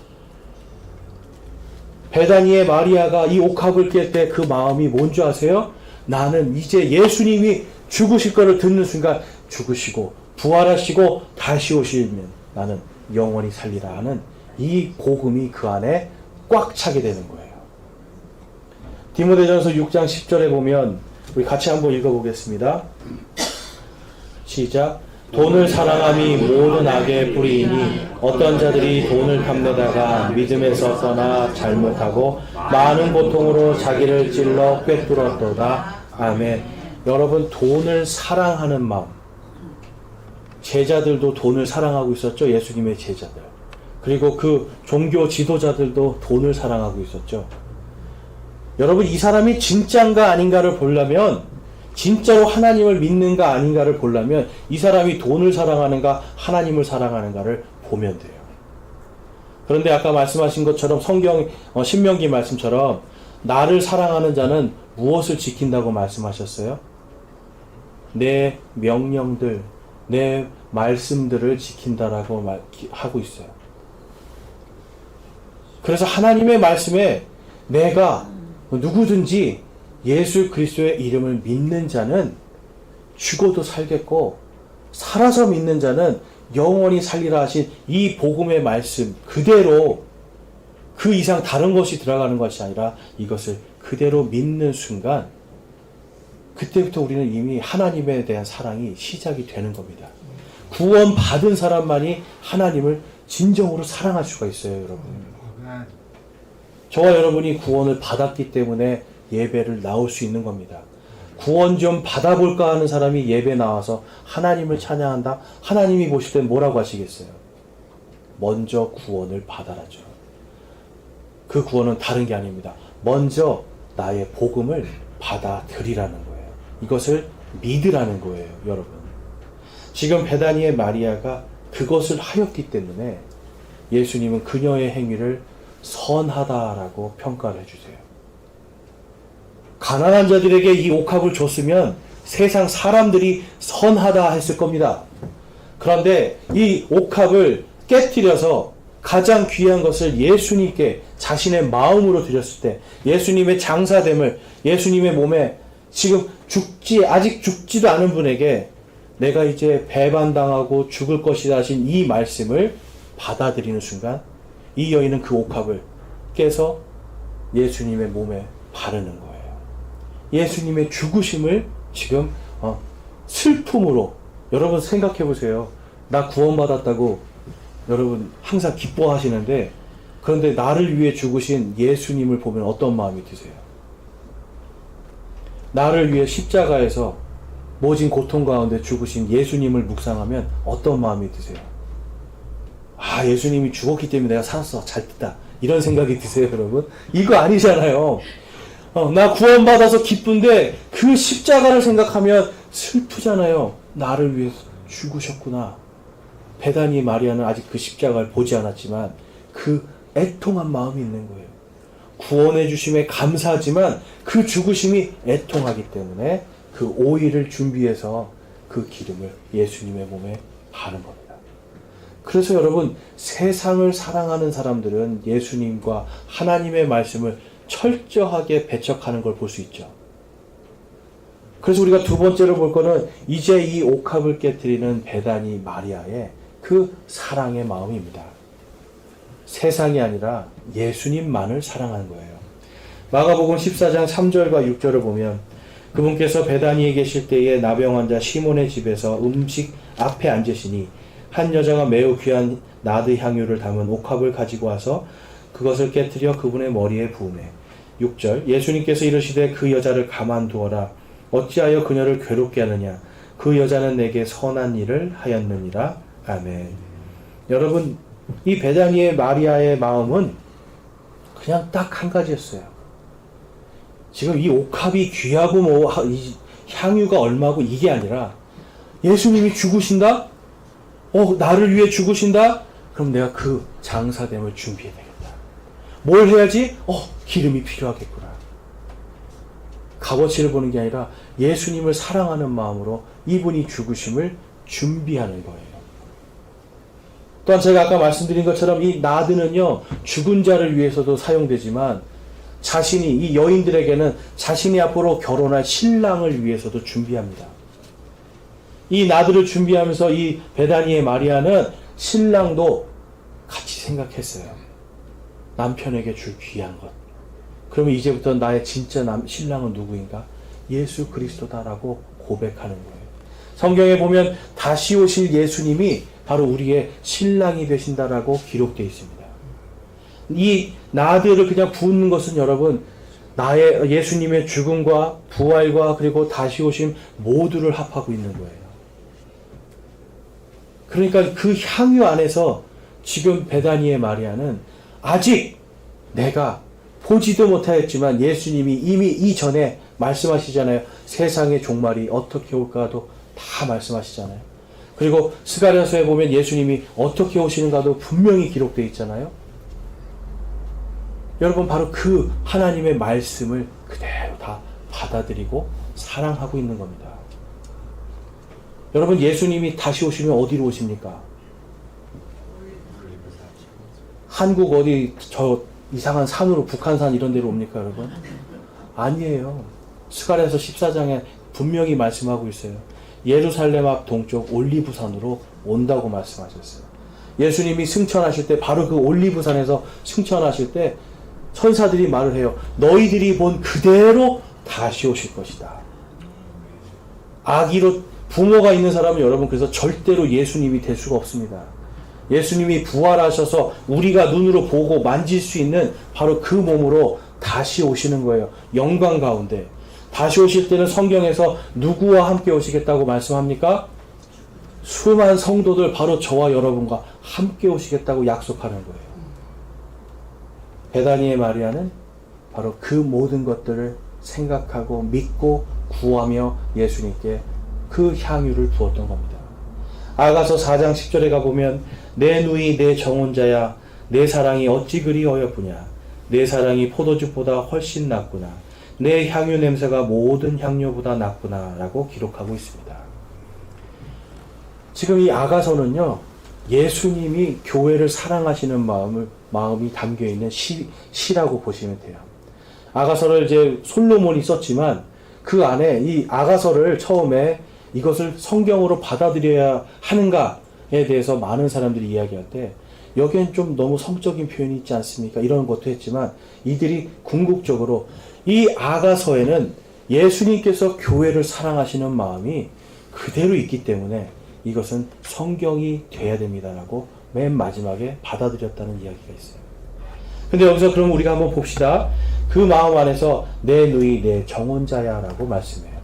베다니의 마리아가 이 옥합을 깰 때 그 마음이 뭔지 아세요? 나는 이제 예수님이 죽으실 거를 듣는 순간 죽으시고 부활하시고 다시 오시면 나는 영원히 살리라 하는 이 복음이 그 안에 꽉 차게 되는 거예요. 디모데전서 6장 10절에 보면 우리 같이 한번 읽어보겠습니다. 시작. 돈을 사랑함이 모든 악의 뿌리이니 어떤 자들이 돈을 탐내다가 믿음에서 떠나 잘못하고 많은 고통으로 자기를 찔러 꿰뚫었도다. 아멘. 여러분, 돈을 사랑하는 마음. 제자들도 돈을 사랑하고 있었죠. 예수님의 제자들. 그리고 그 종교 지도자들도 돈을 사랑하고 있었죠. 여러분, 이 사람이 진짜인가 아닌가를 보려면, 진짜로 하나님을 믿는가 아닌가를 보려면 이 사람이 돈을 사랑하는가 하나님을 사랑하는가를 보면 돼요. 그런데 아까 말씀하신 것처럼 신명기 말씀처럼 나를 사랑하는 자는 무엇을 지킨다고 말씀하셨어요? 내 명령들, 내 말씀들을 지킨다라고 하고 있어요. 그래서 하나님의 말씀에 내가 누구든지 예수 그리스도의 이름을 믿는 자는 죽어도 살겠고 살아서 믿는 자는 영원히 살리라 하신 이 복음의 말씀 그대로 그 이상 다른 것이 들어가는 것이 아니라 이것을 그대로 믿는 순간 그때부터 우리는 이미 하나님에 대한 사랑이 시작이 되는 겁니다. 구원 받은 사람만이 하나님을 진정으로 사랑할 수가 있어요, 여러분. 저와 여러분이 구원을 받았기 때문에 예배를 나올 수 있는 겁니다. 구원 좀 받아볼까 하는 사람이 예배 나와서 하나님을 찬양한다? 하나님이 보실 땐 뭐라고 하시겠어요? 먼저 구원을 받아라죠. 그 구원은 다른 게 아닙니다. 먼저 나의 복음을 받아들이라는 거예요. 이것을 믿으라는 거예요, 여러분. 지금 베다니의 마리아가 그것을 하였기 때문에 예수님은 그녀의 행위를 선하다라고 평가를 해주세요. 가난한 자들에게 이 옥합을 줬으면 세상 사람들이 선하다 했을 겁니다. 그런데 이 옥합을 깨뜨려서 가장 귀한 것을 예수님께 자신의 마음으로 드렸을 때 예수님의 장사됨을 예수님의 몸에 지금 아직 죽지도 않은 분에게 내가 이제 배반당하고 죽을 것이다 하신 이 말씀을 받아들이는 순간 이 여인은 그 옥합을 깨서 예수님의 몸에 바르는 거예요. 예수님의 죽으심을 지금 슬픔으로 여러분 생각해 보세요. 나 구원받았다고 여러분 항상 기뻐하시는데 그런데 나를 위해 죽으신 예수님을 보면 어떤 마음이 드세요? 나를 위해 십자가에서 모진 고통 가운데 죽으신 예수님을 묵상하면 어떤 마음이 드세요? 아, 예수님이 죽었기 때문에 내가 살았어. 잘 됐다. 이런 생각이 드세요, 여러분? 이거 아니잖아요. 나 구원받아서 기쁜데 그 십자가를 생각하면 슬프잖아요. 나를 위해서 죽으셨구나. 베다니 마리아는 아직 그 십자가를 보지 않았지만 그 애통한 마음이 있는 거예요. 구원해 주심에 감사하지만 그 죽으심이 애통하기 때문에 그 오일을 준비해서 그 기름을 예수님의 몸에 바른 겁니다. 그래서 여러분, 세상을 사랑하는 사람들은 예수님과 하나님의 말씀을 철저하게 배척하는 걸 볼 수 있죠. 그래서 우리가 두 번째로 볼 거는 이제 이 옥합을 깨뜨리는 베다니 마리아의 그 사랑의 마음입니다. 세상이 아니라 예수님만을 사랑하는 거예요. 마가복음 14장 3절과 6절을 보면 그분께서 베다니에 계실 때에 나병 환자 시몬의 집에서 음식 앞에 앉으시니 한 여자가 매우 귀한 나드 향유를 담은 옥합을 가지고 와서 그것을 깨뜨려 그분의 머리에 부으매 6절 예수님께서 이르시되 그 여자를 가만두어라 어찌하여 그녀를 괴롭게 하느냐 그 여자는 내게 선한 일을 하였느니라. 아멘. 여러분, 이 베다니의 마리아의 마음은 그냥 딱 한 가지였어요. 지금 이 옥합이 귀하고 이 향유가 얼마고 이게 아니라 예수님이 죽으신다? 나를 위해 죽으신다? 그럼 내가 그 장사됨을 준비해야 되겠다. 뭘 해야지? 기름이 필요하겠구나. 값어치를 보는 게 아니라 예수님을 사랑하는 마음으로 이분이 죽으심을 준비하는 거예요. 또한 제가 아까 말씀드린 것처럼 이 나드는요, 죽은 자를 위해서도 사용되지만 자신이, 이 여인들에게는 자신이 앞으로 결혼할 신랑을 위해서도 준비합니다. 이 나드를 준비하면서 이 베다니의 마리아는 신랑도 같이 생각했어요. 남편에게 줄 귀한 것. 그러면 이제부터 나의 진짜 신랑은 누구인가? 예수 그리스도다라고 고백하는 거예요. 성경에 보면 다시 오실 예수님이 바로 우리의 신랑이 되신다라고 기록되어 있습니다. 이 나드를 그냥 부은 것은 여러분, 나의 예수님의 죽음과 부활과 그리고 다시 오심 모두를 합하고 있는 거예요. 그러니까 그 향유 안에서 지금 베다니의 마리아는 아직 내가 보지도 못하였지만 예수님이 이미 이전에 말씀하시잖아요. 세상의 종말이 어떻게 올까도 다 말씀하시잖아요. 그리고 스가랴서에 보면 예수님이 어떻게 오시는가도 분명히 기록되어 있잖아요. 여러분, 바로 그 하나님의 말씀을 그대로 다 받아들이고 사랑하고 있는 겁니다. 여러분, 예수님이 다시 오시면 어디로 오십니까? 한국 어디 저 이상한 산으로, 북한산 이런 데로 옵니까, 여러분? 아니에요. 스가랴서 14장에 분명히 말씀하고 있어요. 예루살렘 앞 동쪽 올리브산으로 온다고 말씀하셨어요. 예수님이 승천하실 때, 바로 그 올리브산에서 승천하실 때 천사들이 말을 해요. 너희들이 본 그대로 다시 오실 것이다. 아기로 부모가 있는 사람은 여러분, 그래서 절대로 예수님이 될 수가 없습니다. 예수님이 부활하셔서 우리가 눈으로 보고 만질 수 있는 바로 그 몸으로 다시 오시는 거예요. 영광 가운데. 다시 오실 때는 성경에서 누구와 함께 오시겠다고 말씀합니까? 수많은 성도들, 바로 저와 여러분과 함께 오시겠다고 약속하는 거예요. 베다니의 마리아는 바로 그 모든 것들을 생각하고 믿고 구하며 예수님께 그 향유를 부었던 겁니다. 아가서 4장 10절에 가보면 내 누이 내 정혼자야 내 사랑이 어찌 그리 어여쁘냐 내 사랑이 포도주보다 훨씬 낫구나 내 향유 냄새가 모든 향료보다 낫구나 라고 기록하고 있습니다. 지금 이 아가서는요, 예수님이 교회를 사랑하시는 마음이 담겨있는 시라고 보시면 돼요. 아가서를 이제 솔로몬이 썼지만 그 안에 이 아가서를 처음에 이것을 성경으로 받아들여야 하는가에 대해서 많은 사람들이 이야기할 때 여기엔 좀 너무 성적인 표현이 있지 않습니까? 이런 것도 했지만 이들이 궁극적으로 이 아가서에는 예수님께서 교회를 사랑하시는 마음이 그대로 있기 때문에 이것은 성경이 돼야 됩니다라고 맨 마지막에 받아들였다는 이야기가 있어요. 근데 여기서 그럼 우리가 한번 봅시다. 그 마음 안에서 내 누이 내 정혼자야 라고 말씀해요.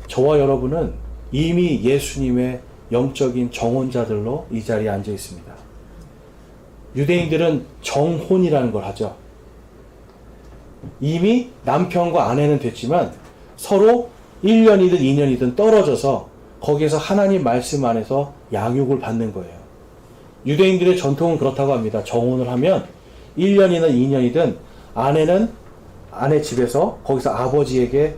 저와 여러분은 이미 예수님의 영적인 정혼자들로 이 자리에 앉아 있습니다. 유대인들은 정혼이라는 걸 하죠. 이미 남편과 아내는 됐지만 서로 1년이든 2년이든 떨어져서 거기에서 하나님 말씀 안에서 양육을 받는 거예요. 유대인들의 전통은 그렇다고 합니다. 정혼을 하면 1년이든 2년이든 아내는 아내 집에서 거기서 아버지에게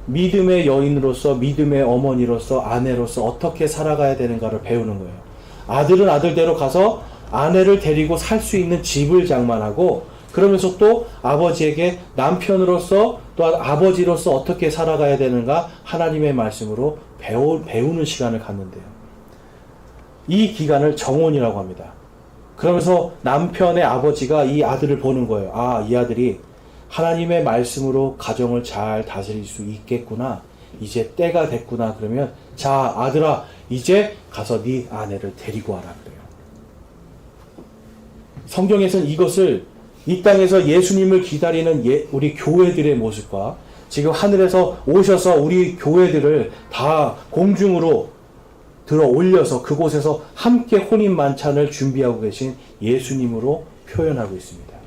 믿음의 여인으로서 믿음의 어머니로서 아내로서 어떻게 살아가야 되는가를 배우는 거예요. 아들은 아들대로 가서 아내를 데리고 살 수 있는 집을 장만하고 그러면서 또 아버지에게 남편으로서 또한 아버지로서 어떻게 살아가야 되는가 하나님의 말씀으로 배우는 시간을 갖는데요. 이 기간을 정혼이라고 합니다. 그러면서 남편의 아버지가 이 아들을 보는 거예요. 아, 이 아들이 하나님의 말씀으로 가정을 잘 다스릴 수 있겠구나. 이제 때가 됐구나. 그러면 자, 아들아, 이제 가서 네 아내를 데리고 와라 그래요. 성경에서는 이것을 이 땅에서 예수님을 기다리는 우리 교회들의 모습과 지금 하늘에서 오셔서 우리 교회들을 다 공중으로 들어 올려서 그곳에서 함께 혼인 만찬을 준비하고 계신 예수님으로 표현하고 있습니다.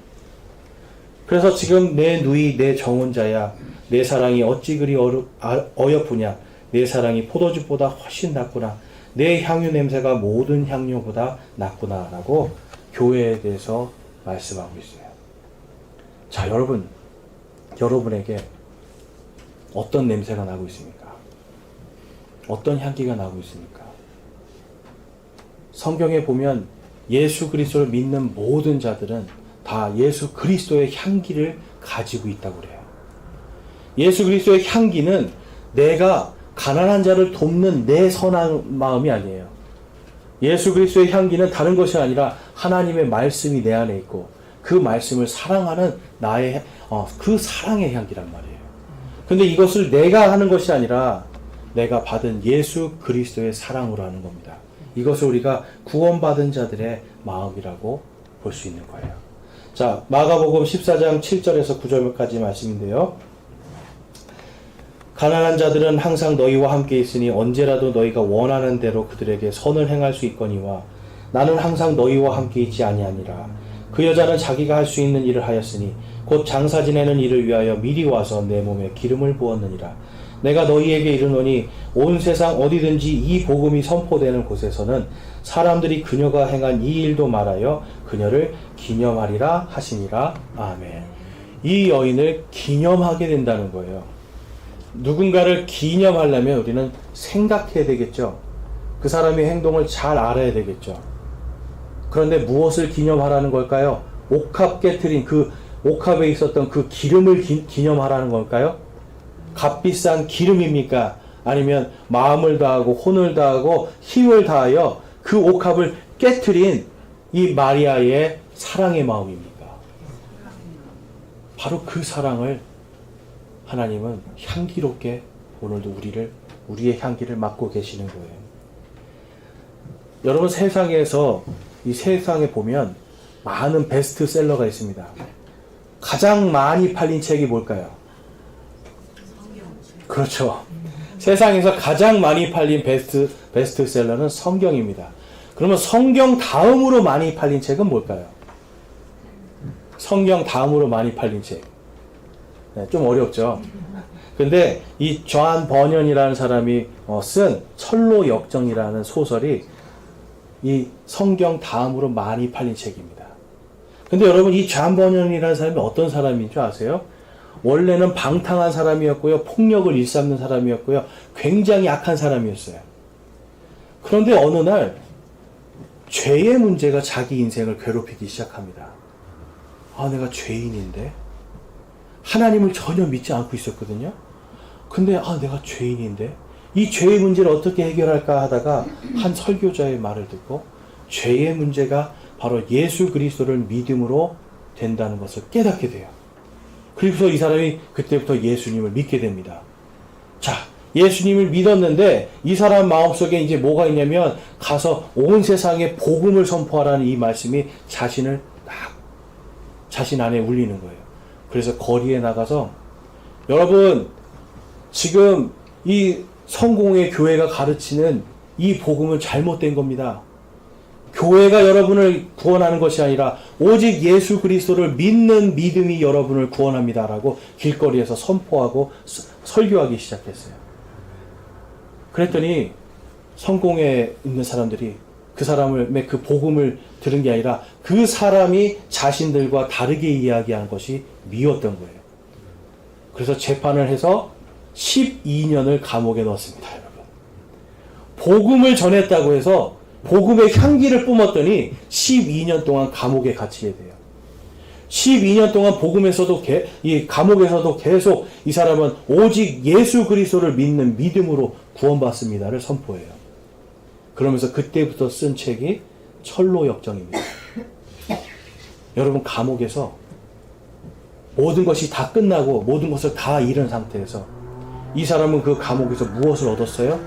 그래서 지금 내 누이 내 정혼자야 내 사랑이 어찌 그리 어여쁘냐 내 사랑이 포도주보다 훨씬 낫구나 내 향유 냄새가 모든 향료보다 낫구나 라고 교회에 대해서 말씀하고 있어요. 자, 여러분에게 어떤 냄새가 나고 있습니까? 어떤 향기가 나고 있습니까? 성경에 보면 예수 그리스도를 믿는 모든 자들은 다 예수 그리스도의 향기를 가지고 있다고 그래요. 예수 그리스도의 향기는 내가 가난한 자를 돕는 내 선한 마음이 아니에요. 예수 그리스도의 향기는 다른 것이 아니라 하나님의 말씀이 내 안에 있고 그 말씀을 사랑하는 나의 그 사랑의 향기란 말이에요. 근데 이것을 내가 하는 것이 아니라 내가 받은 예수 그리스도의 사랑으로 하는 겁니다. 이것을 우리가 구원받은 자들의 마음이라고 볼 수 있는 거예요. 자, 마가복음 14장 7절에서 9절까지 말씀인데요. 가난한 자들은 항상 너희와 함께 있으니 언제라도 너희가 원하는 대로 그들에게 선을 행할 수 있거니와 나는 항상 너희와 함께 있지 아니하니라. 그 여자는 자기가 할 수 있는 일을 하였으니 곧 장사 지내는 일을 위하여 미리 와서 내 몸에 기름을 부었느니라. 내가 너희에게 이르노니 온 세상 어디든지 이 복음이 선포되는 곳에서는 사람들이 그녀가 행한 이 일도 말하여 그녀를 기념하리라 하시니라. 아멘. 이 여인을 기념하게 된다는 거예요. 누군가를 기념하려면 우리는 생각해야 되겠죠. 그 사람의 행동을 잘 알아야 되겠죠. 그런데 무엇을 기념하라는 걸까요? 옥합 깨트린 그 옥합에 있었던 그 기름을 기념하라는 걸까요? 값비싼 기름입니까? 아니면 마음을 다하고 혼을 다하고 힘을 다하여 그 옥합을 깨트린 이 마리아의 사랑의 마음입니까? 바로 그 사랑을 하나님은 향기롭게 오늘도 우리의 향기를 맡고 계시는 거예요. 여러분, 세상에 보면 많은 베스트셀러가 있습니다. 가장 많이 팔린 책이 뭘까요? 그렇죠. 세상에서 가장 많이 팔린 베스트셀러는 성경입니다. 그러면 성경 다음으로 많이 팔린 책은 뭘까요? 성경 다음으로 많이 팔린 책. 네, 좀 어렵죠. 근데 이 존 버년이라는 사람이 쓴 철로 역정이라는 소설이 이 성경 다음으로 많이 팔린 책입니다. 근데 여러분, 이 존 버년이라는 사람이 어떤 사람인 줄 아세요? 원래는 방탕한 사람이었고요. 폭력을 일삼는 사람이었고요. 굉장히 악한 사람이었어요. 그런데 어느 날 죄의 문제가 자기 인생을 괴롭히기 시작합니다. 아, 내가 죄인인데? 하나님을 전혀 믿지 않고 있었거든요. 근데 내가 죄인인데? 이 죄의 문제를 어떻게 해결할까 하다가 한 설교자의 말을 듣고 죄의 문제가 바로 예수 그리스도를 믿음으로 된다는 것을 깨닫게 돼요. 그래서 이 사람이 그때부터 예수님을 믿게 됩니다. 자, 예수님을 믿었는데 이 사람 마음속에 이제 뭐가 있냐면 가서 온 세상에 복음을 선포하라는 이 말씀이 자신 안에 울리는 거예요. 그래서 거리에 나가서 여러분, 지금 이 성공의 교회가 가르치는 이 복음은 잘못된 겁니다. 교회가 여러분을 구원하는 것이 아니라 오직 예수 그리스도를 믿는 믿음이 여러분을 구원합니다라고 길거리에서 선포하고 설교하기 시작했어요. 그랬더니 성공에 있는 사람들이 그 사람의 그 복음을 들은 게 아니라 그 사람이 자신들과 다르게 이야기한 것이 미웠던 거예요. 그래서 재판을 해서 12년을 감옥에 넣었습니다, 여러분. 복음을 전했다고 해서 복음의 향기를 뿜었더니 12년 동안 감옥에 갇히게 돼요. 12년 동안 이 감옥에서도 계속 이 사람은 오직 예수 그리스도를 믿는 믿음으로 구원받습니다를 선포해요. 그러면서 그때부터 쓴 책이 철로 역정입니다. 여러분, 감옥에서 모든 것이 다 끝나고 모든 것을 다 잃은 상태에서 이 사람은 그 감옥에서 무엇을 얻었어요?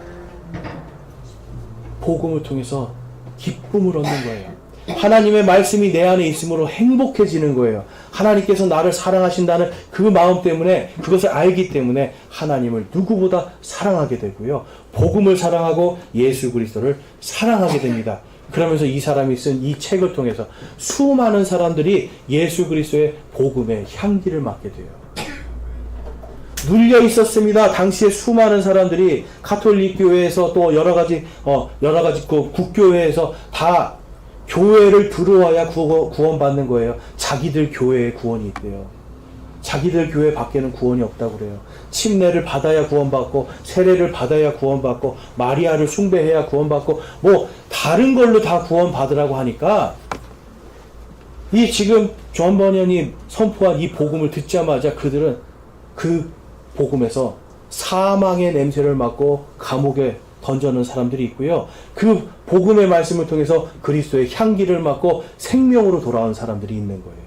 복음을 통해서 기쁨을 얻는 거예요. 하나님의 말씀이 내 안에 있으므로 행복해지는 거예요. 하나님께서 나를 사랑하신다는 그 마음 때문에, 그것을 알기 때문에 하나님을 누구보다 사랑하게 되고요. 복음을 사랑하고 예수 그리스도를 사랑하게 됩니다. 그러면서 이 사람이 쓴 이 책을 통해서 수많은 사람들이 예수 그리스도의 복음의 향기를 맡게 돼요. 눌려 있었습니다. 당시에 수많은 사람들이 가톨릭 교회에서 또 여러 가지 그 국교회에서 다 교회를 들어와야 구원받는 거예요. 자기들 교회에 구원이 있대요. 자기들 교회 밖에는 구원이 없다고 그래요. 침례를 받아야 구원받고, 세례를 받아야 구원받고, 마리아를 숭배해야 구원받고, 뭐 다른 걸로 다 구원받으라고 하니까 이 지금 존 버년이 선포한 이 복음을 듣자마자 그들은 그 복음에서 사망의 냄새를 맡고 감옥에 던져놓은 사람들이 있고요. 그 복음의 말씀을 통해서 그리스도의 향기를 맡고 생명으로 돌아온 사람들이 있는 거예요.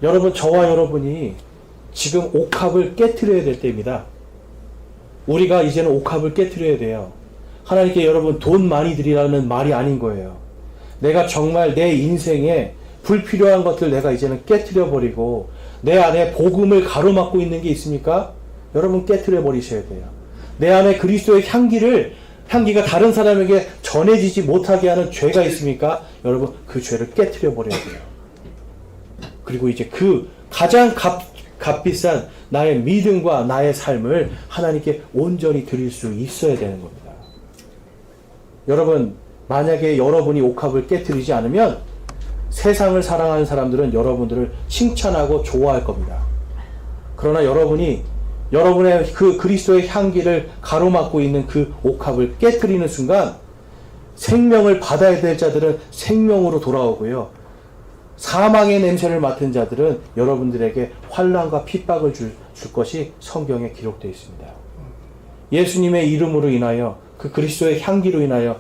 여러분, 저와 여러분이 지금 옥합을 깨트려야 될 때입니다. 우리가 이제는 옥합을 깨트려야 돼요. 하나님께 여러분 돈 많이 드리라는 말이 아닌 거예요. 내가 정말 내 인생에 불필요한 것들 내가 이제는 깨트려 버리고 내 안에 복음을 가로막고 있는 게 있습니까? 여러분 깨트려 버리셔야 돼요. 내 안에 그리스도의 향기가 다른 사람에게 전해지지 못하게 하는 죄가 있습니까? 여러분 그 죄를 깨트려 버려야 돼요. 그리고 이제 그 가장 값비싼 나의 믿음과 나의 삶을 하나님께 온전히 드릴 수 있어야 되는 겁니다. 여러분, 만약에 여러분이 옥합을 깨트리지 않으면 세상을 사랑하는 사람들은 여러분들을 칭찬하고 좋아할 겁니다. 그러나 여러분이 여러분의 그 그리스도의 향기를 가로막고 있는 그 옥합을 깨트리는 순간 생명을 받아야 될 자들은 생명으로 돌아오고요. 사망의 냄새를 맡은 자들은 여러분들에게 환난과 핍박을 줄 것이 성경에 기록되어 있습니다. 예수님의 이름으로 인하여 그 그리스도의 향기로 인하여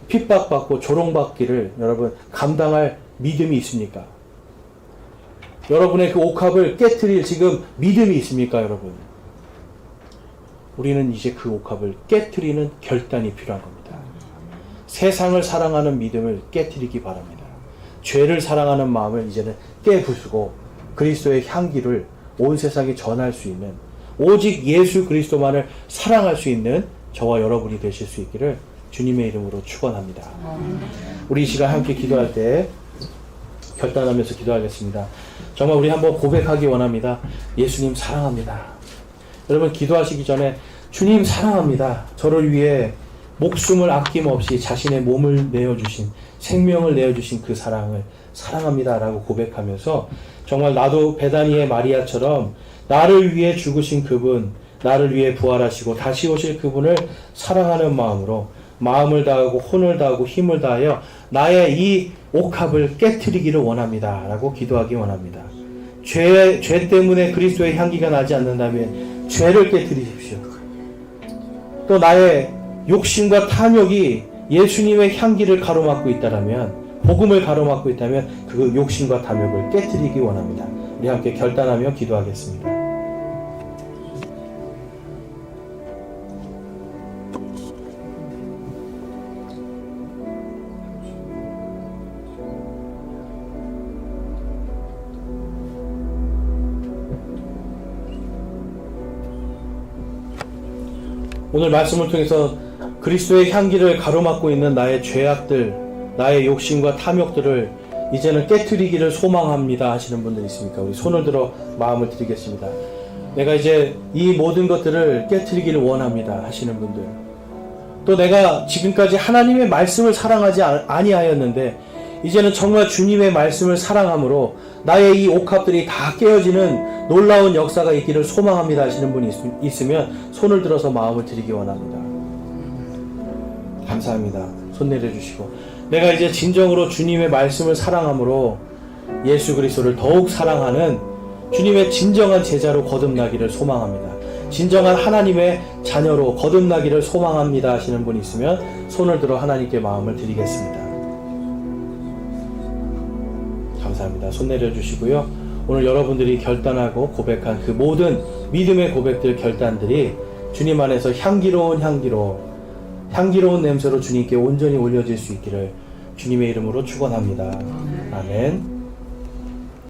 핍박받고 조롱받기를 여러분 감당할 믿음이 있습니까? 여러분의 그 옥합을 깨트릴 지금 믿음이 있습니까, 여러분? 우리는 이제 그 옥합을 깨트리는 결단이 필요한 겁니다. 세상을 사랑하는 믿음을 깨트리기 바랍니다. 죄를 사랑하는 마음을 이제는 깨부수고 그리스도의 향기를 온 세상에 전할 수 있는, 오직 예수 그리스도만을 사랑할 수 있는 저와 여러분이 되실 수 있기를 주님의 이름으로 축원합니다. 우리 이 시간 함께 기도할 때 결단하면서 기도하겠습니다. 정말 우리 한번 고백하기 원합니다. 예수님 사랑합니다. 여러분 기도하시기 전에 주님 사랑합니다. 저를 위해 목숨을 아낌없이 자신의 몸을 내어주신, 생명을 내어주신 그 사랑을 사랑합니다 라고 고백하면서 정말 나도 베다니의 마리아처럼 나를 위해 죽으신 그분, 나를 위해 부활하시고 다시 오실 그분을 사랑하는 마음으로 마음을 다하고 혼을 다하고 힘을 다하여 나의 이 옥합을 깨트리기를 원합니다 라고 기도하기 원합니다. 죄 때문에 그리스도의 향기가 나지 않는다면 죄를 깨트리십시오. 또 나의 욕심과 탐욕이 예수님의 향기를 가로막고 있다면, 복음을 가로막고 있다면 그 욕심과 탐욕을 깨트리기 원합니다. 우리 함께 결단하며 기도하겠습니다. 오늘 말씀을 통해서 그리스도의 향기를 가로막고 있는 나의 죄악들, 나의 욕심과 탐욕들을 이제는 깨트리기를 소망합니다 하시는 분들 있습니까? 우리 손을 들어 마음을 드리겠습니다. 내가 이제 이 모든 것들을 깨트리기를 원합니다 하시는 분들, 또 내가 지금까지 하나님의 말씀을 사랑하지 아니하였는데 이제는 정말 주님의 말씀을 사랑함으로 나의 이 옥합들이 다 깨어지는 놀라운 역사가 있기를 소망합니다 하시는 분이 있으면 손을 들어서 마음을 드리기 원합니다. 감사합니다. 손 내려주시고, 내가 이제 진정으로 주님의 말씀을 사랑함으로 예수 그리스도를 더욱 사랑하는 주님의 진정한 제자로 거듭나기를 소망합니다. 진정한 하나님의 자녀로 거듭나기를 소망합니다 하시는 분이 있으면 손을 들어 하나님께 마음을 드리겠습니다. 감사합니다. 손 내려주시고요. 오늘 여러분들이 결단하고 고백한 그 모든 믿음의 고백들, 결단들이 주님 안에서 향기로운 냄새로 주님께 온전히 올려질 수 있기를 주님의 이름으로 축원합니다. 아멘.